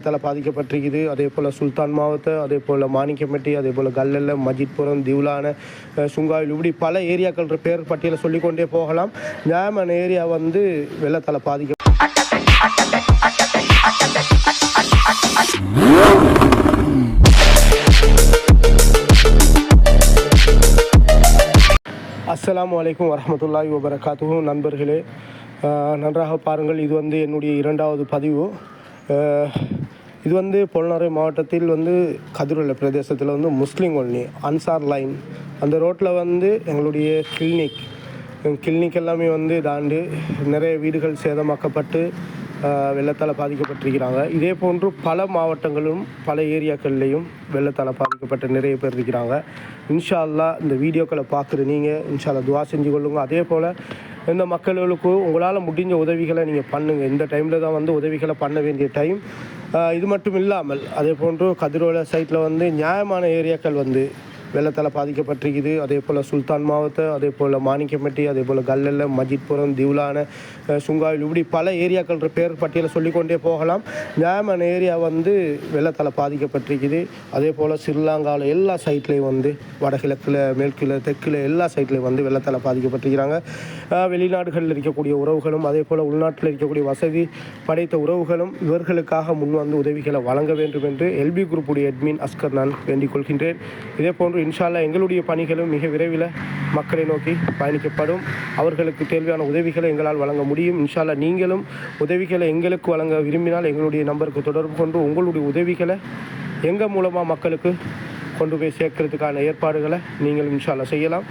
பாதிக்கப்பட்டிருக்குது. அதே போல் சுல்தான் மாவட்ட, அதே போல் மாணிக்கம்பட்டி, அதே போல் கல்லல்ல, மஜித்புரம், திவுலான, சுங்காயில், இப்படி பல ஏரியாக்கள் பேர் பட்டியலை சொல்லிக்கொண்டே போகலாம். நியாயமான ஏரியா வந்து வெள்ளத்தால் பாதிக்க. அஸ்ஸலாமு அலைக்கும் வரஹ்மத்துல்லாஹி வபரகாத்துஹு. நண்பர்களே, நன்றாக பாருங்கள். இது வந்து என்னுடைய 2வது பதிவு. இது வந்து பொல்நறை மாவட்டத்தில் வந்து கதிரொல்ல பிரதேசத்தில் வந்து முஸ்லீம் காலனி அன்சார் லைன் அந்த ரோட்டில் வந்து எங்களுடைய கிளினிக் எல்லாமே வந்து தாண்டு நிறைய வீடுகள் சேதமாக்கப்பட்டு வெள்ளத்தால் பாதிக்கப்பட்டிருக்கிறாங்க. இதே போன்று பல மாவட்டங்களும் பல ஏரியாக்கள்லேயும் வெள்ளத்தால் பாதிக்கப்பட்ட நிறைய பேர் இருக்கிறாங்க. இன்ஷா அல்லாஹ் இந்த வீடியோக்களை பார்க்குற நீங்கள் இன்ஷா அல்லாஹ் துவா செஞ்சு கொள்ளுங்க. அதே போல் இந்த மக்களுக்கு உங்களால் முடிஞ்ச உதவிகளை நீங்கள் பண்ணுங்கள். இந்த டைமில் தான் வந்து உதவிகளை பண்ண வேண்டிய டைம். இது மட்டும் இல்லாமல் அதே போன்று கதிரோல சைட்டில் வந்து நியாயமான ஏரியாக்கள் வந்து வெள்ளத்தால் பாதிக்கப்பட்டிருக்குது. அதே போல் சுல்தான் மாவட்ட, அதே போல் மாணிக்கம்பட்டி, அதே போல் கல்லல்ல, மஜித்புரம், திவுலான, சுங்காயில், இப்படி பல ஏரியாக்கள் பேர் பட்டியலை சொல்லிக்கொண்டே போகலாம். நியாயமான ஏரியா வந்து வெள்ளத்தால் பாதிக்கப்பட்டிருக்குது. அதே போல் ஸ்ரீலங்காவில் எல்லா சைட்லேயும் வந்து வடகிழக்கில், மேற்கில், தெற்கில் எல்லா சைட்லேயும் வந்து வெள்ளத்தால் பாதிக்கப்பட்டிருக்கிறாங்க. வெளிநாடுகளில் இருக்கக்கூடிய உறவுகளும் அதே போல் உள்நாட்டில் இருக்கக்கூடிய வசதி படைத்த உறவுகளும் இவர்களுக்காக முன் வந்து உதவிகளை வழங்க வேண்டும் என்று எல்பி குரூப்புடைய அட்மின் அஸ்கர் நான் வேண்டிக் கொள்கின்றேன். இதே போன்று இன்ஷா அல்லாஹ் எங்களுடைய பணிகளும் மிக விரைவில் மக்களை நோக்கி பயணிக்கப்படும். அவர்களுக்கு தேவையான உதவிகளை எங்களால் வழங்க முடியும். இன்ஷா அல்லாஹ் நீங்களும் உதவிகளை எங்களுக்கு வழங்க விரும்பினால் எங்களுடைய நம்பருக்கு தொடர்பு கொண்டு உங்களுடைய உதவிகளை எங்கள் மூலமாக மக்களுக்கு கொண்டு போய் சேர்க்கறதுக்கான ஏற்பாடுகளை நீங்கள் இன்ஷா அல்லாஹ் செய்யலாம்.